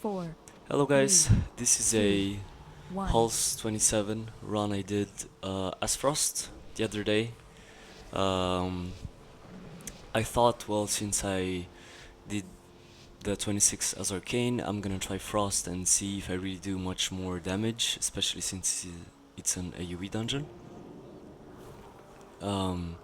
4, Hello guys, 3, this is 2, a 1. Pulse 27 run I did as Frost the other day. Um, I thought, well, since I did the 26 as Arcane, I'm gonna try Frost and see if I really do much more damage, especially since it's an AoE dungeon. Um,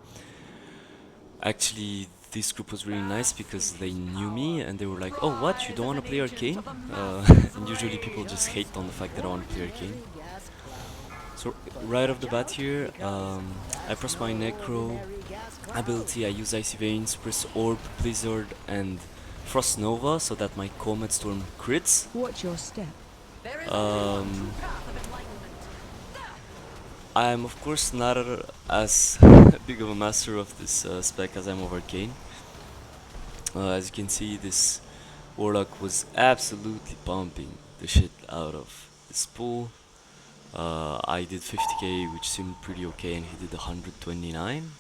Actually, this group was really nice because they knew me and they were like, oh, what, you don't want to play Arcane? And usually people just hate on the fact that I want to play Arcane. So right off the bat here, I press my Necro ability, I use Icy Veins, press Orb, Blizzard and Frost Nova so that my Comet Storm crits. Watch your step. Um, I'm of course not as big of a master of this spec as I'm of Arcane. As you can see, this Warlock was absolutely pumping the shit out of this pool. I did 50k, which seemed pretty okay, and he did 129.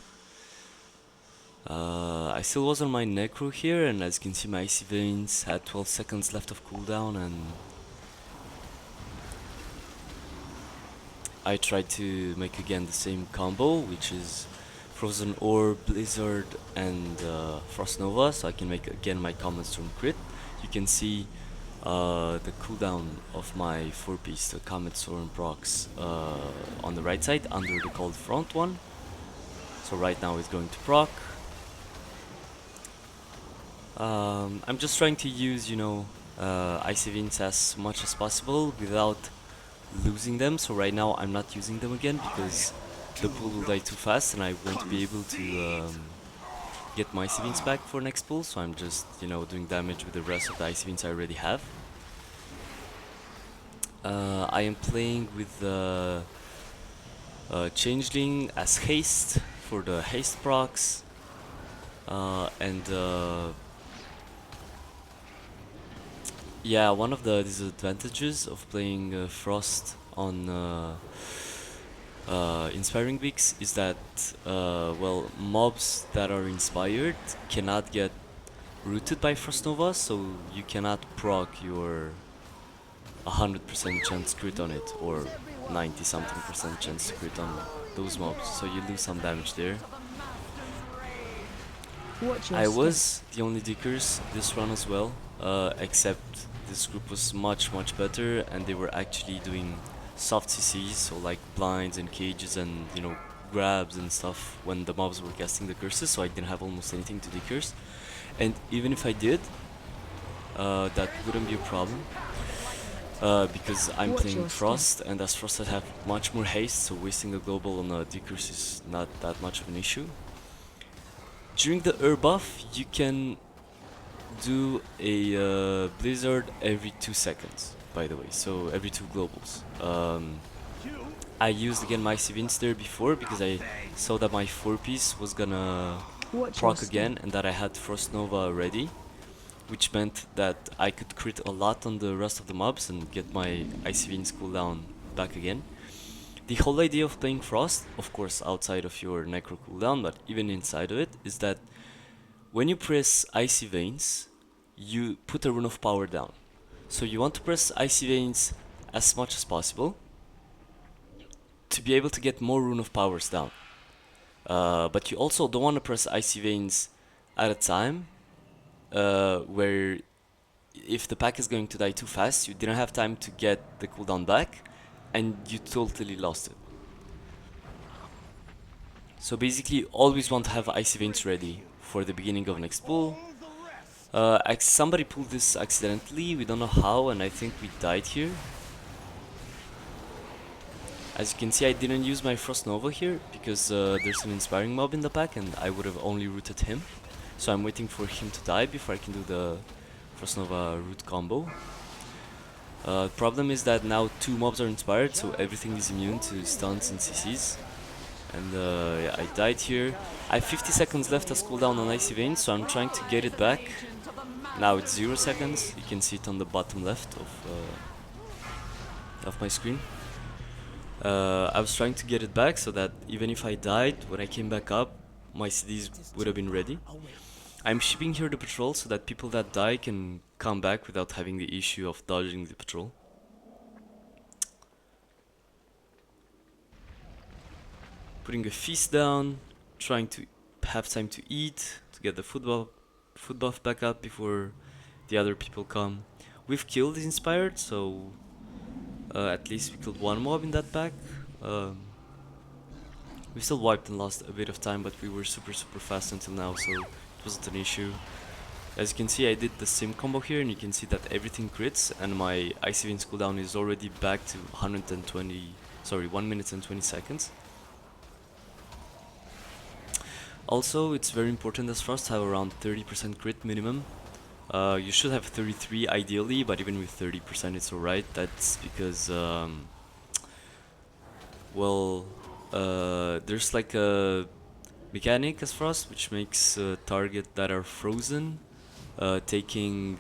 I still was on my Necro here, and as you can see, my Icy Veins had 12 seconds left of cooldown, and I tried to make again the same combo, which is Frozen Orb, Blizzard, and Frost Nova, so I can make again my Comet Storm crit. You can see the cooldown of my 4-piece, the Comet Storm procs, on the right side under the cold front one. So right now it's going to proc. I'm just trying to use, Icy Veins as much as possible without losing them. So right now I'm not using them again because the pool will die too fast and I won't be able to get my Icy Veins back for next pool. So I'm just, doing damage with the rest of the Icy Veins I already have. I am playing with the Changeling as haste for the haste procs, and yeah, one of the disadvantages of playing Frost on Inspiring Weeks is that, well, mobs that are inspired cannot get rooted by Frost Nova, so you cannot proc your 100% chance crit on it, or 90 something percent chance to crit on those mobs, so you lose some damage there. Watch your I step. was the only Dickers this run as well, except this group was much better and they were actually doing soft CCs, so like blinds and cages and grabs and stuff when the mobs were casting the curses, so I didn't have almost anything to Dickers. And even if I did, that wouldn't be a problem. Because I'm Watch playing your Frost, and as Frost I have much more haste, so wasting a global on a Dickers is not that much of an issue. During the Air buff, you can do a Blizzard every 2 seconds, by the way, so every 2 globals. I used again my Icy Veins there before because I saw that my 4-piece was gonna Watch your proc step. again and that I had Frost Nova ready, which meant that I could crit a lot on the rest of the mobs and get my Icy Veins cooldown back again. The whole idea of playing Frost, of course outside of your Necro cooldown, but even inside of it, is that when you press Icy Veins, you put a rune of power down. So you want to press Icy Veins as much as possible to be able to get more rune of powers down. But you also don't want to press Icy Veins at a time where if the pack is going to die too fast, you didn't have time to get the cooldown back, and you totally lost it. So basically, you always want to have Icy Veins ready for the beginning of next pool. Somebody pulled this accidentally, we don't know how, and I think we died here. As you can see, I didn't use my Frost Nova here because there's an inspiring mob in the pack and I would have only rooted him. So I'm waiting for him to die before I can do the Frost Nova root combo. Problem is that now 2 mobs are inspired, so everything is immune to stuns and CCs. And yeah, I died here. I have 50 seconds left as cooldown on Icy Veins, so I'm trying to get it back. Now it's 0 seconds. You can see it on the bottom left of my screen. I was trying to get it back so that even if I died, when I came back up, my CDs would have been ready. I'm shipping here the patrol so that people that die can come back without having the issue of dodging the patrol. Putting a feast down, trying to have time to eat, to get the food buff back up before the other people come. We've killed the Inspired, so at least we killed one mob in that pack. We still wiped and lost a bit of time, but we were super fast until now, so it wasn't an issue. As you can see, I did the sim combo here, and you can see that everything crits, and my Icy Veins cooldown is already back to 1 minute and 20 seconds. Also, it's very important as Frost to have around 30% crit minimum. You should have 33 ideally, but even with 30% it's alright. That's because, there's like a mechanic as Frost which makes targets that are frozen taking,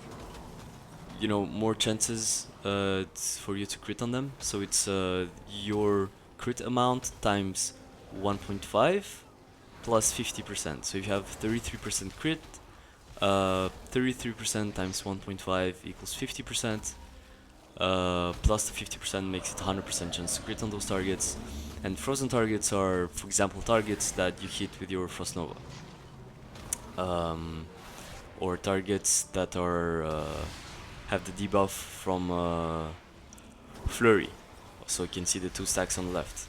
you know, more chances for you to crit on them. So it's your crit amount times 1.5 plus 50%. So if you have 33% crit, 33% times 1.5 equals 50%, plus the 50% makes it 100% chance to crit on those targets. And frozen targets are, for example, targets that you hit with your Frost Nova. Or targets that are have the debuff from Flurry. So you can see the 2 stacks on the left.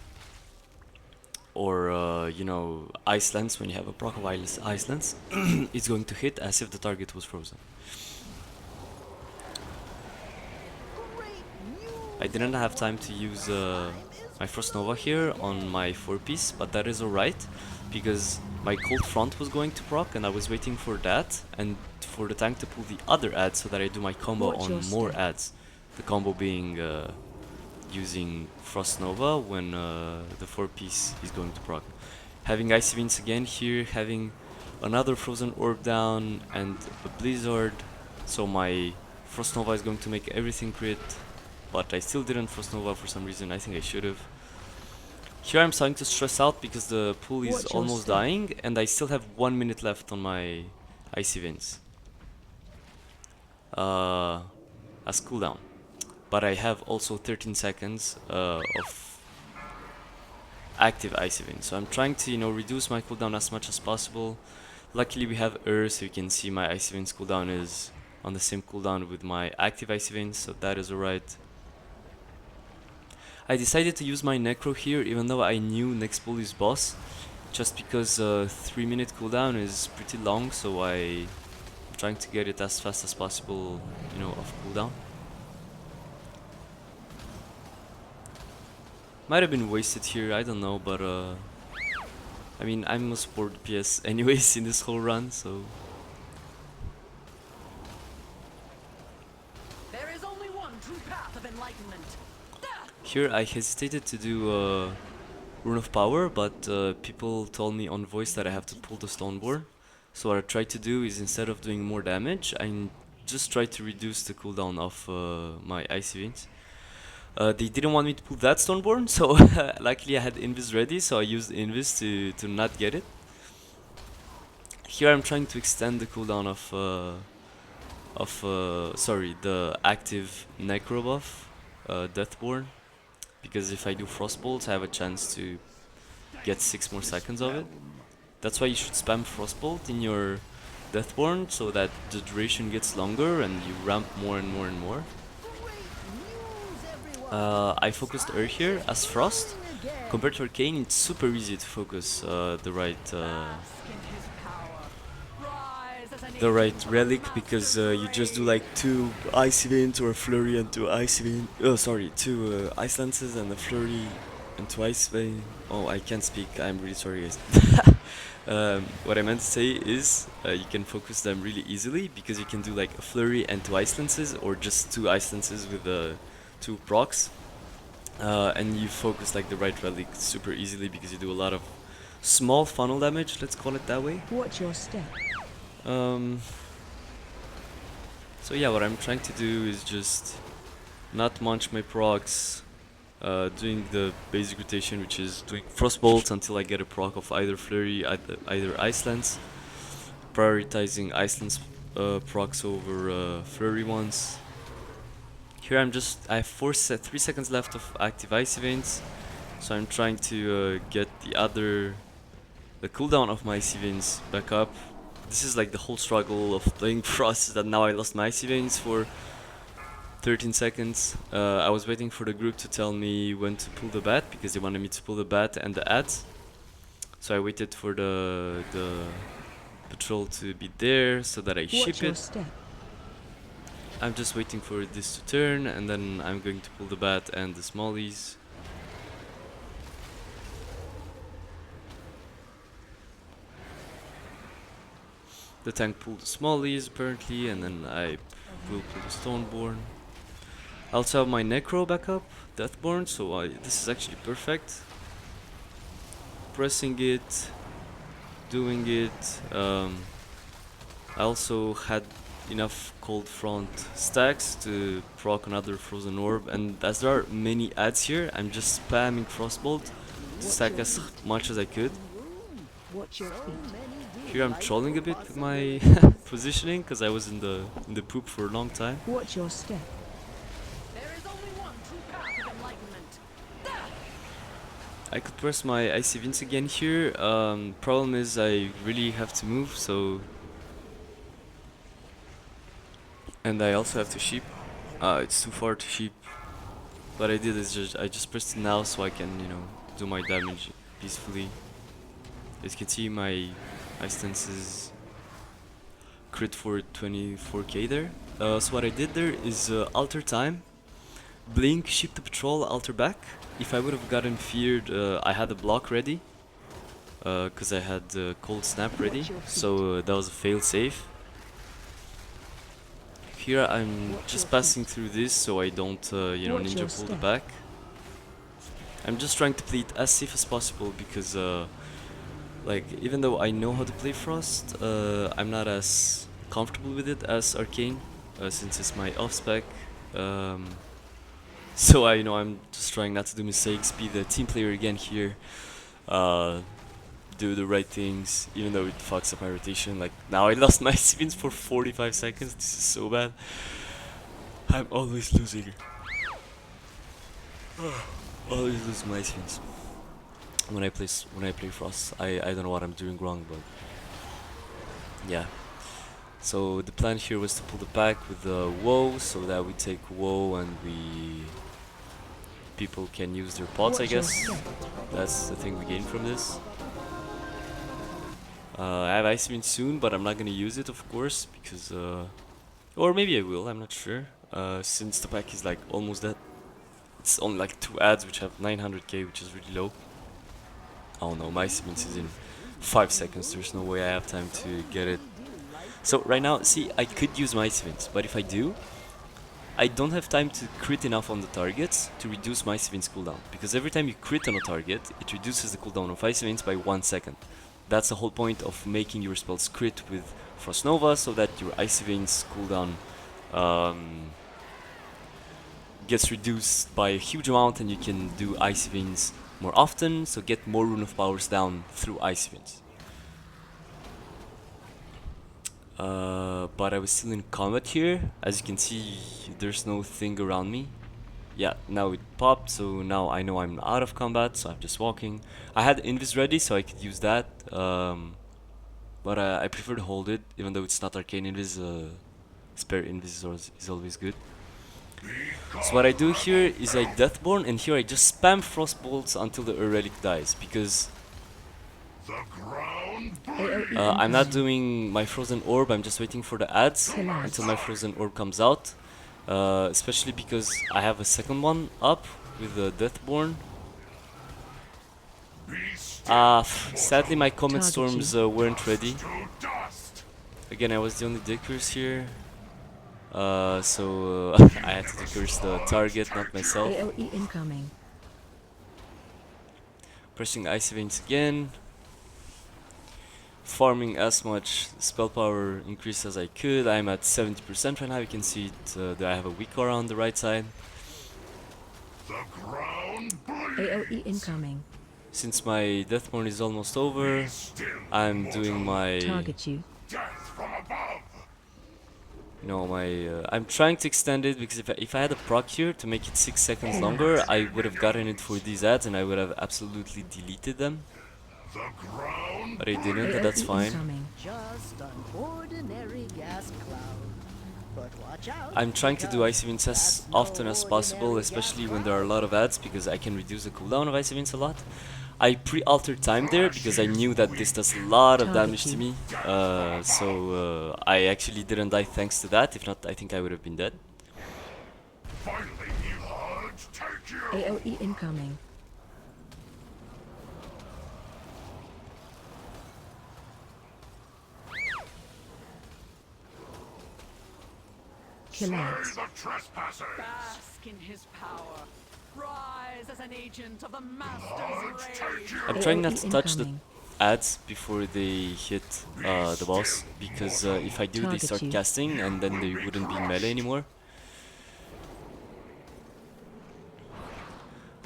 Or, you know, Ice Lance, when you have a proc of Ice Lance, it's going to hit as if the target was frozen. I didn't have time to use my Frost Nova here on my 4-piece, but that is alright, because my Cold Front was going to proc, and I was waiting for that, and for the tank to pull the other ads so that I do my combo on more ads. The combo being using Frost Nova when the 4-piece is going to proc. Having Icy Veins again here, having another Frozen Orb down, and a Blizzard, so my Frost Nova is going to make everything crit, but I still didn't Frost Nova for some reason. I think I should have. Here I'm starting to stress out because the pool is almost dying, and I still have 1 minute left on my Icy Veins as cooldown. But I have also 13 seconds of active Icy Veins, so I'm trying to, you know, reduce my cooldown as much as possible. Luckily we have so you can see my Icy Veins cooldown is on the same cooldown with my active Icy Veins, so that is alright. I decided to use my Necro here, even though I knew next pull is boss, just because 3-minute cooldown is pretty long, so I'm trying to get it as fast as possible, you know, off cooldown. Might have been wasted here, I don't know, but I mean, I'm a support PS anyways in this whole run, so... There is only one true path of enlightenment. Here I hesitated to do Rune of Power, but people told me on voice that I have to pull the Stoneborn. So what I tried to do is, instead of doing more damage, I just tried to reduce the cooldown of my Icy Veins. They didn't want me to pull that Stoneborn, so luckily I had Invis ready, so I used Invis to not get it. Here I'm trying to extend the cooldown of the active Necro buff, Deathborn, because if I do Frostbolt I have a chance to get 6 more seconds of it. That's why you should spam Frostbolt in your Deathborn, so that the duration gets longer and you ramp more and more and more. I focused here as Frost. Compared to Arcane, it's super easy to focus the right relic, because you just do like 2 Icy Veins or a Flurry and 2 Icy Veins. Oh, sorry, 2 Ice Lances and a Flurry and 2 Ice Veins. Oh, I can't speak. I'm really sorry, guys. What I meant to say is you can focus them really easily, because you can do like a Flurry and 2 Ice Lances, or just 2 Ice Lances with 2 procs, and you focus like the right relic super easily, because you do a lot of small funnel damage, let's call it that way. Watch your step. So yeah, what I'm trying to do is just not munch my procs, doing the basic rotation, which is doing Frostbolt until I get a proc of either Flurry, either Ice Lance. prioritizing Iceland's procs over flurry ones. Here I have 3 seconds left of active ice events, so I'm trying to get the cooldown of my ice events back up. This is like the whole struggle of playing Frost, is that now I lost my ice events for 13 seconds. I was waiting for the group to tell me when to pull the bat, because they wanted me to pull the bat and the ads. So I waited for the patrol to be there so that I ship it. Step. I'm just waiting for this to turn, and then I'm going to pull the bat and the smallies. The tank pulled the smallies apparently, and then I will pull the Stoneborn. I also have my Necro back up, Deathborn, so this is actually perfect. Pressing it, doing it. I also had enough Cold Front stacks to proc another Frozen Orb, and as there are many ads here, I'm just spamming Frostbolt to stack as much as I could. Watch your feet. Here I'm trolling a bit with my positioning, because I was in the poop for a long time. Watch your step. There is only one true path of enlightenment. I could press my Icy Vince again here. Problem is I really have to move, so... And I also have to sheep. It's too far to sheep. What I did is I just pressed it now so I can, you know, do my damage peacefully. As you can see, my ice stances crit for 24k there. So what I did there is alter time, blink, ship the patrol, alter back. If I would have gotten feared, I had a block ready, because I had cold snap ready, so that was a fail safe. Here I'm just passing through this so I don't, you know, ninja pull the back. I'm just trying to play it as safe as possible because, like, even though I know how to play Frost, I'm not as comfortable with it as Arcane, since it's my off spec. So I'm just trying not to do mistakes, be the team player again here, do the right things, even though it fucks up my rotation. Like, now I lost my spins for 45 seconds, this is so bad. I'm always losing. Always lose my spins when I play Frost. I don't know what I'm doing wrong, but yeah. So the plan here was to pull the back with the WoW, so that we take WoW and people can use their pots, I guess. That's the thing we gain from this. I have Ice Beam soon, but I'm not gonna use it, of course, because or maybe I will, I'm not sure. Since the pack is like almost dead. It's only like 2 ads which have 900k, which is really low. Oh no, my Ice Beam is in 5 seconds, there's no way I have time to get it. So right now, see, I could use my Ice Beams, but if I do, I don't have time to crit enough on the targets to reduce my Ice Beams cooldown. Because every time you crit on a target, it reduces the cooldown of Ice Beams by 1 second. That's the whole point of making your spells crit with Frost Nova, so that your Ice Veins cooldown gets reduced by a huge amount and you can do Ice Veins more often, so get more Rune of Powers down through Ice Veins. But I was still in combat here. As you can see, there's no thing around me. Yeah, now it popped, so now I know I'm out of combat, so I'm just walking. I had Invis ready, so I could use that, but I prefer to hold it, even though it's not Arcane Invis. Spare Invis is always good. So what I do here is I Deathborn, and here I just spam Frostbolts until the Relic dies, because I'm not doing my Frozen Orb, I'm just waiting for the ads until my Frozen Orb comes out. Especially because I have a second one up with the Deathborn. Sadly my Comet Storms weren't ready. Again, I was the only decurs here. So I had to decurse the target, not myself. AOE incoming. Pressing Icy Veins again. Farming as much spell power increase as I could. I'm at 70% right now. You can see it, that I have a weak aura on the right side. AOE incoming. Since my Deathborn is almost over, I'm doing my Target you. death from above. You know, I'm trying to extend it because if I had a proc here to make it 6 seconds longer, I would have gotten it for these ads and I would have absolutely deleted them. The ground But I didn't, and that's AOE fine. incoming. Just an ordinary gas cloud. But watch out. I'm trying to do because Icy Vince as that's no often as possible, ordinary gas especially when there are a cloud. lot of ads, because I can reduce the cooldown of Icy Vince a lot. I pre-altered time there because I knew that this does a lot of damage to me, so I actually didn't die thanks to that. If not, I think I would have been dead. finally you heard. Take you. AOE incoming. Slay Killers. the trespassers. Bask in his power. Rise as an agent of the Master's rage. I'm trying not AOE to touch the incoming. ads before they hit the boss, because if I do, they Target start you. casting and then they wouldn't be melee anymore.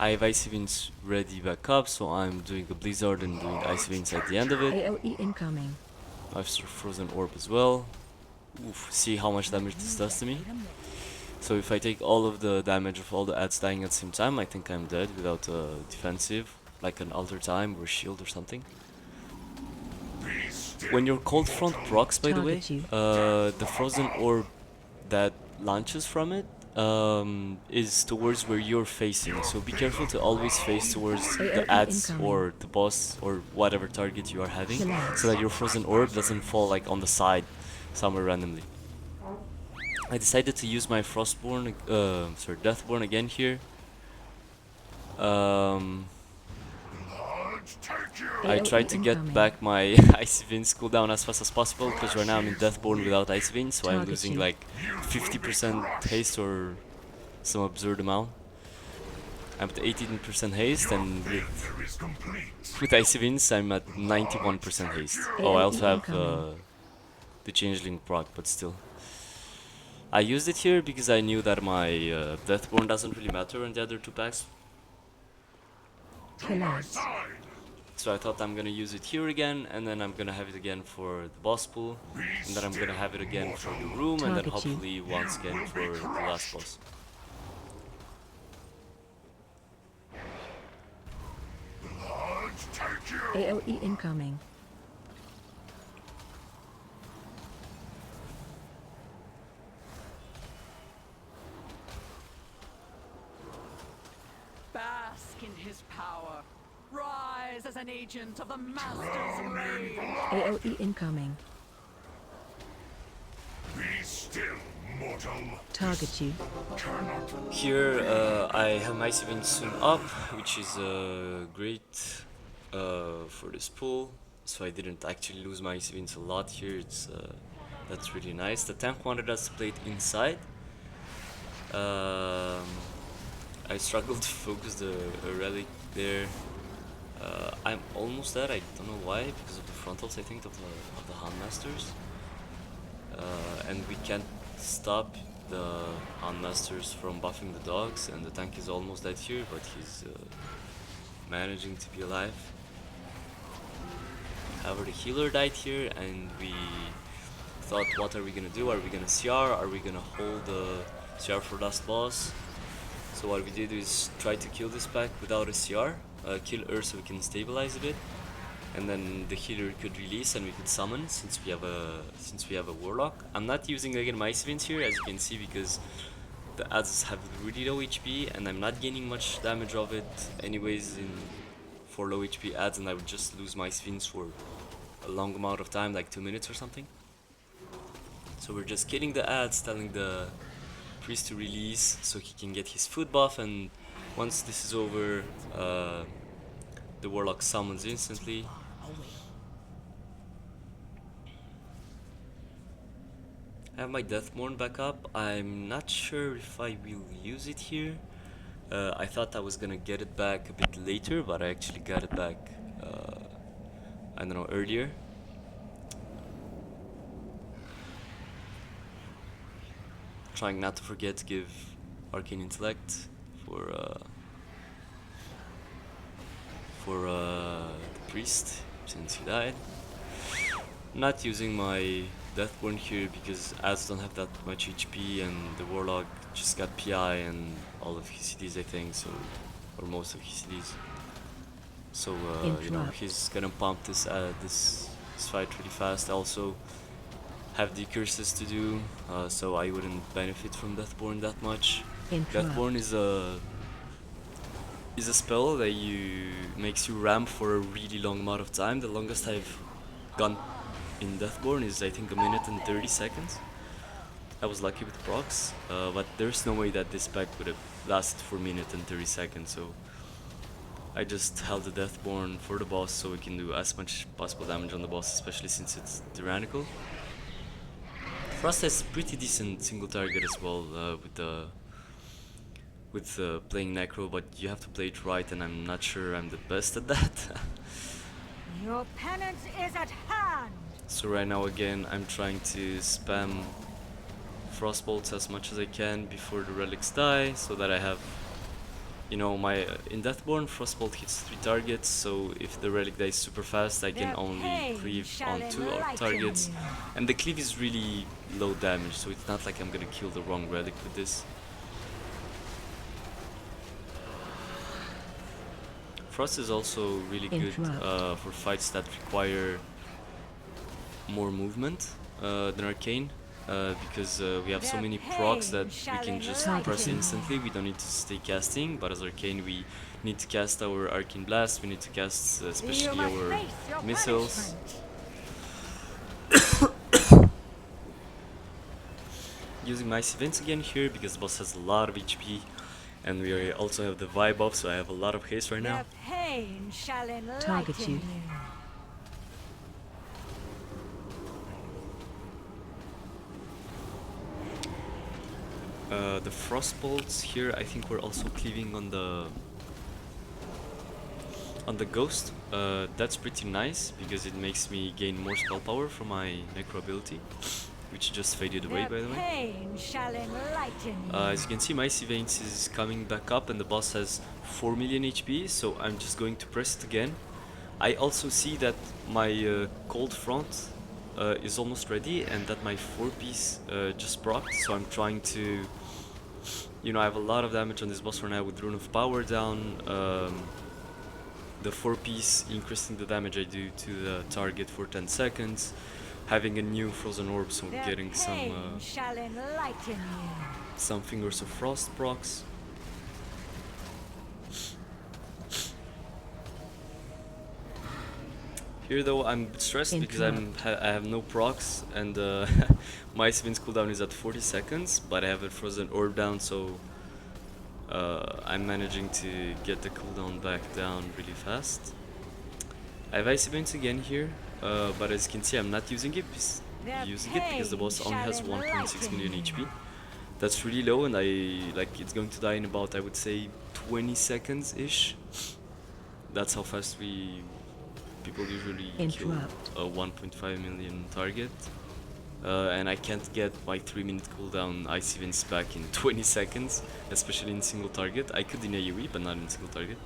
I have Icy Vince ready back up, so I'm doing a Blizzard and doing Icy Vince at the end of it. AOE incoming. I have Frozen Orb as well. Oof, see how much damage this does to me. So if I take all of the damage of all the ads dying at the same time, I think I'm dead without a defensive, like an Alter Time or shield or something. Be still. When your Cold Front procs, by the way, Target you. the Frozen Orb that launches from it is towards where you're facing. So be careful to always face towards the AOE ads incoming. or the boss or whatever target you are having, Killers. so that your Frozen Orb doesn't fall like on the side somewhere randomly. I decided to use my Deathborn again here. Take you. I AOE tried to get incoming. back my Icy Vince cooldown as fast as possible, because right now I'm in Deathborn without Icy Vince, so I'm Target losing you. like 50% haste or some absurd amount. I'm at 18% haste, and There is complete. with Icy Vince I'm at 91% haste. Oh, I also have incoming. the Changeling proc, but still. I used it here because I knew that my Deathborn doesn't really matter in the other two packs. Killers. So I thought I'm gonna use it here again, and then I'm gonna have it again for the boss pool, and then I'm gonna have it again for the room, and then Target you. hopefully once again for the last boss. Take you. AOE incoming. Bask in his power. Rise as an agent of the Master's rage. AOE incoming. Be still, mortal. Target you. Here I have my 7 soon up, which is great for this pool. So I didn't actually lose my 7 a lot here. That's really nice. The tank wanted us to play it inside. I struggled to focus the relic there. I'm almost there. I don't know why, because of the frontals, I think, of the Houndmasters. And we can't stop the Houndmasters from buffing the dogs, and the tank is almost dead here, but he's managing to be alive. However, the healer died here, and we thought, what are we gonna do? Are we gonna CR? Are we gonna hold the CR for last boss? So what we did is try to kill this pack without a CR, kill her so we can stabilize a bit, and then the healer could release and we could summon, since we have a warlock. I'm not using again my Svins here, as you can see, because the ads have really low HP and I'm not gaining much damage of it anyways for low HP ads, and I would just lose my Svins for a long amount of time, like 2 minutes or something. So we're just killing the ads, telling the priest to release so he can get his food buff, and once this is over, the warlock summons instantly. I have my Deathborn back up. I'm not sure if I will use it here. I thought I was gonna get it back a bit later, but I actually got it back, I don't know, earlier. Trying not to forget to give Arcane Intellect for the priest, since he died. Not using my Deathborn here because ads don't have that much HP and the Warlock just got PI and all of his CDs I think, so, or most of his CDs. So you know, Interrupt. he's gonna pump this fight really fast. I also have the curses to do, so I wouldn't benefit from Deathborn that much. Interrupt. Deathborn is a spell that makes you ramp for a really long amount of time. The longest I've gone in Deathborn is I think 1 minute and 30 seconds. I was lucky with procs, but there's no way that this pack would have lasted for 1 minute and 30 seconds, so I just held the Deathborn for the boss so we can do as much possible damage on the boss, especially since it's Tyrannical. Frost has pretty decent single target as well with playing Necro, but you have to play it right, and I'm not sure I'm the best at that. Your penance is at hand. So right now again I'm trying to spam Frost bolts as much as I can before the relics die, so that I have, you know, my in Deathborn Frostbolt hits 3 targets, so if the relic dies super fast I can Their only pain cleave shall on 2 enlighten targets, you. and the cleave is really low damage, so it's not like I'm gonna kill the wrong relic with this. Frost is also really good Interrupt. for fights that require more movement than Arcane, because we have so Their many procs that pain shall we can just enlighten press you. instantly. We don't need to stay casting, but as Arcane we need to cast our Arcane Blast, we need to cast You especially must our face your missiles. punishment. Using my events again here because the boss has a lot of HP, and we also have the vibe off, so I have a lot of haste right now. Their pain shall enlighten Target you. The frost bolts here I think we're also cleaving on the ghost. That's pretty nice because it makes me gain more spell power from my necro ability, which just faded away by the way. Pain shall enlighten you. As you can see, my Veins is coming back up and the boss has 4 million HP, so I'm just going to press it again. I also see that my cold front is almost ready and that my 4-piece just procced, so I'm trying to, you know, I have a lot of damage on this boss right now with Rune of Power down, the 4-piece increasing the damage I do to the target for 10 seconds, having a new Frozen Orb, so Their getting pain shall enlighten you. some Fingers of Frost procs. Here though I'm a bit stressed because I have no procs and my Ice cooldown is at 40 seconds, but I have a Frozen Orb down, so I'm managing to get the cooldown back down really fast. I have Ice Events again here, but as you can see I'm not using it because the boss only has 1.6 million HP. That's really low, and it's going to die in about, I would say, 20 seconds ish. That's how fast people usually kill a 1.5 million target, and I can't get my 3-minute cooldown Ice Events back in 20 seconds, especially in single target. I could in AoE, but not in single target.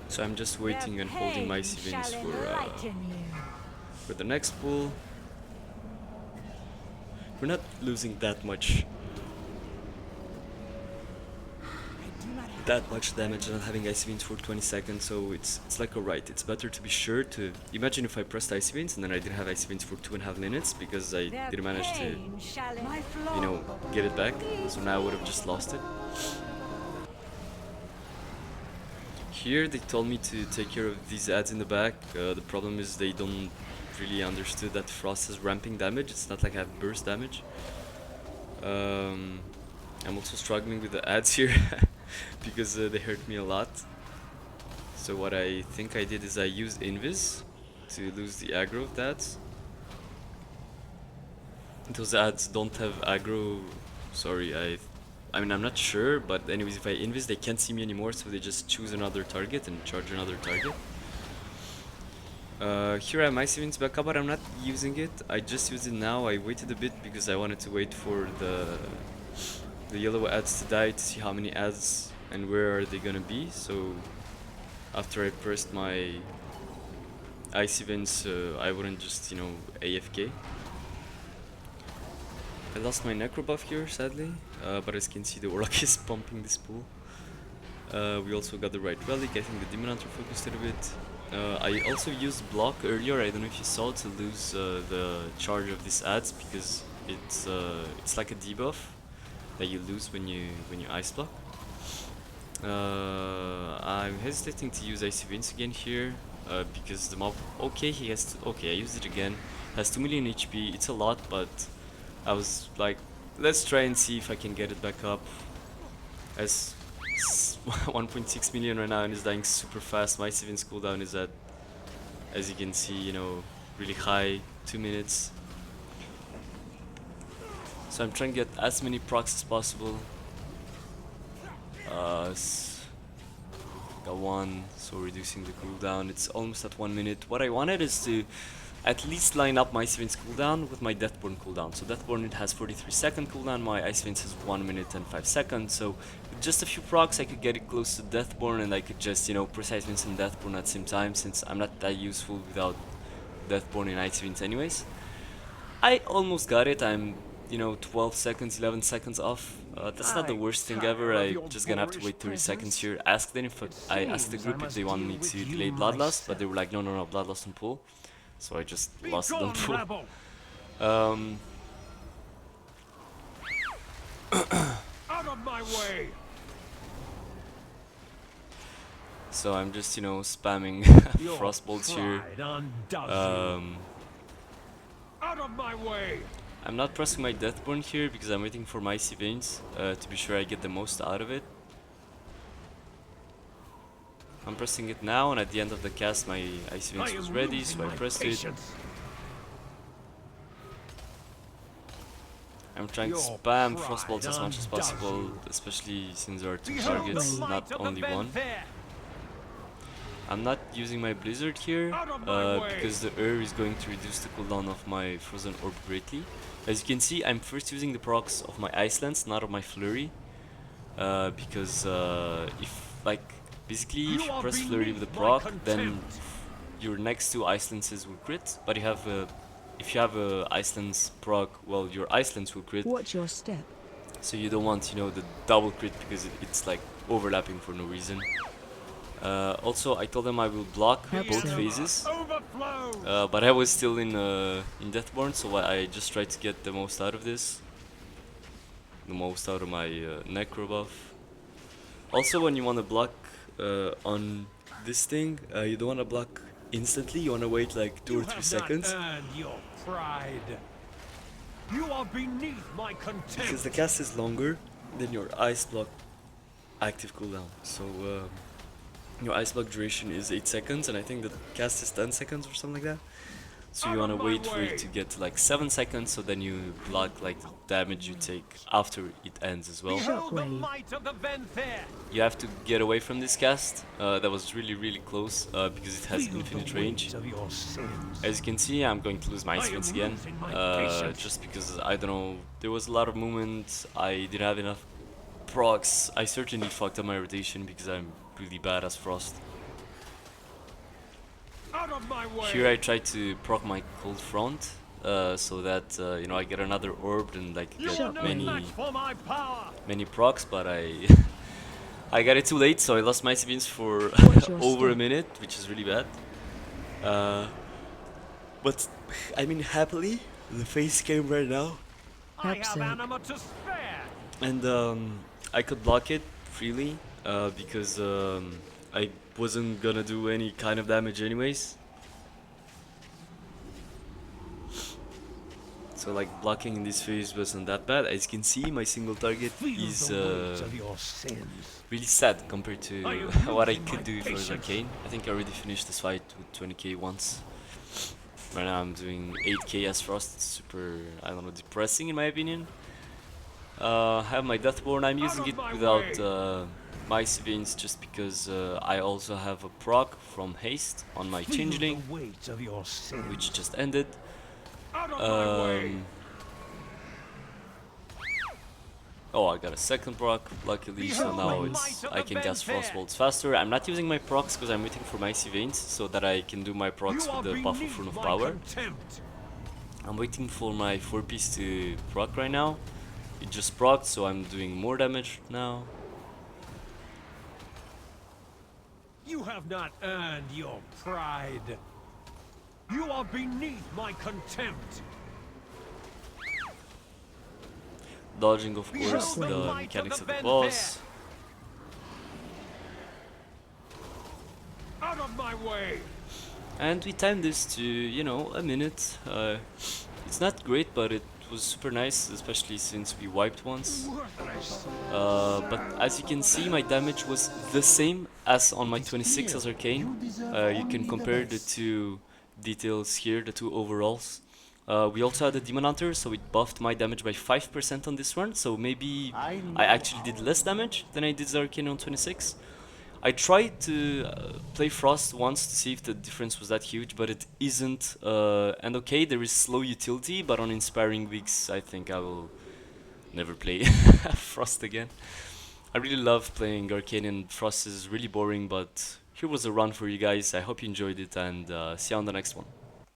So I'm just waiting and holding my Ice Events for the next pull. We're not losing that much damage not having Ice Veins for 20 seconds, so it's like alright. It's better to be sure to imagine if I pressed Ice Veins and then I didn't have Ice Veins for 2.5 minutes because I didn't manage to, you know, get it back, so now I would have just lost it. Here they told me to take care of these ads in the back. The problem is they don't really understood that Frost has ramping damage. It's not like I have burst damage. I'm also struggling with the ads here because they hurt me a lot. So what I think I did is I used Invis to lose the aggro of that. Those ads don't have aggro. Sorry, I mean I'm not sure, but anyways, if I Invis they can't see me anymore, so they just choose another target and charge another target. Here I have my savings back up, but I'm not using it. I just used it now. I waited a bit because I wanted to wait for the yellow ads to die to see how many ads and where are they gonna be. So after I pressed my ice events, I wouldn't just, you know, AFK. I lost my necro buff here, sadly, but as you can see, the Warlock is pumping this pool. We also got the right relic. I think the Demon Hunter focused it a bit. I also used block earlier. I don't know if you saw, to lose the charge of these ads, because it's like a debuff that you lose when you ice block. I'm hesitating to use Icy Vince again here because the mob. Okay, he has. Okay, I used it again. Has 2 million HP. It's a lot, but I was like, let's try and see if I can get it back up. As 1.6 million right now and is dying super fast. My Icy Vince cooldown is at, as you can see, you know, really high, 2 minutes. So I'm trying to get as many procs as possible. Got one, so reducing the cooldown. It's almost at 1 minute. What I wanted is to at least line up my Ice Vince cooldown with my Deathborn cooldown. So Deathborn, it has 43-second cooldown, my Ice Vince has 1 minute and 5 seconds. So with just a few procs I could get it close to Deathborn, and I could just, you know, Precise Vince and Deathborn at the same time, since I'm not that useful without Deathborn and Ice Vince anyways. I almost got it. I'm, you know, 12 seconds, 11 seconds off. That's not the worst thing ever. I just gonna have to wait 30 seconds here. Ask them if I asked the group if they want me to delay Bloodlust, but they were like, no, Bloodlust on pull. So I just lost it on pull. Out of my way! So I'm just, you know, spamming Frostbolts here. Out of my way! I'm not pressing my Deathborn here because I'm waiting for my Icy Veins to be sure I get the most out of it. I'm pressing it now, and at the end of the cast my Icy Veins was ready, so I pressed it. I'm trying to spam Frostbolts as much as possible, especially since there are 2 targets, not only one. I'm not using my Blizzard here because the is going to reduce the cooldown of my Frozen Orb greatly. As you can see, I'm first using the procs of my Ice Lance, not of my Flurry, because basically if you press Flurry with the proc, then your next 2 Ice Lances will crit, but if you have a Ice Lance proc, well, your Ice Lance will crit. Watch your step. So you don't want, you know, the double crit because it's like overlapping for no reason. Also, I told them I will block both phases, but I was still in Deathborn, so I just tried to get the most out of this, the most out of my Necro buff. Also, when you want to block on this thing, you don't want to block instantly. You want to wait like 2 or 3 seconds. Your pride. You are beneath my contempt. Because the cast is longer than your ice block active cooldown. So your ice block duration is 8 seconds, and I think the cast is 10 seconds or something like that. So you want to wait for it to get to like 7 seconds, so then you block like the damage you take after it ends as well. You have to get away from this cast. That was really close because it has infinite range. As you can see, I'm going to lose my Ice Vince again, just because, I don't know, there was a lot of movement. I didn't have enough procs. I certainly fucked up my rotation because I'm really bad as Frost. Here I try to proc my Cold Front, so that you know, I get another orb and like get many procs, but I got it too late, so I lost my Icy Vince for over a minute, which is really bad. But I mean, happily the phase came right now, and I could block it freely because I wasn't gonna do any kind of damage anyways. So like blocking in this phase wasn't that bad. As you can see, my single target is really sad compared to what I could do for Arcane. I think I already finished this fight with 20k once. Right now I'm doing 8k as Frost. It's super, I don't know, depressing in my opinion. I have my Deathborn. I'm using it without my Icy Veins just because I also have a proc from Haste on my Changeling, which just ended. Oh, I got a second proc, luckily, so Behold now the it's might of I the can cast Benfair. Frostbolts faster. I'm not using my procs because I'm waiting for my Icy Veins so that I can do my procs You are with the buff of beneath Rune of my Power. contempt. I'm waiting for my 4-piece to proc right now. It just procced, so I'm doing more damage now. You have not earned your pride. You are beneath my contempt. Dodging, of Behold course, the the might of mechanics of the the Benfair. boss. Out of my way. And we timed this to, you know, a minute. It's not great, but it was super nice, especially since we wiped once. Worthless. But as you can see, my damage was the same as on my 26 as Arcane. You can compare the two details here, the two overalls. We also had a Demon Hunter, so it buffed my damage by 5% on this run, so maybe I actually did less damage than I did as Arcane on 26. I tried to play Frost once to see if the difference was that huge, but it isn't. And okay, there is slow utility, but on Inspiring Weeks, I think I will never play Frost again. I really love playing Arcane, and Frost is really boring, but here was a run for you guys. I hope you enjoyed it, and see you on the next one.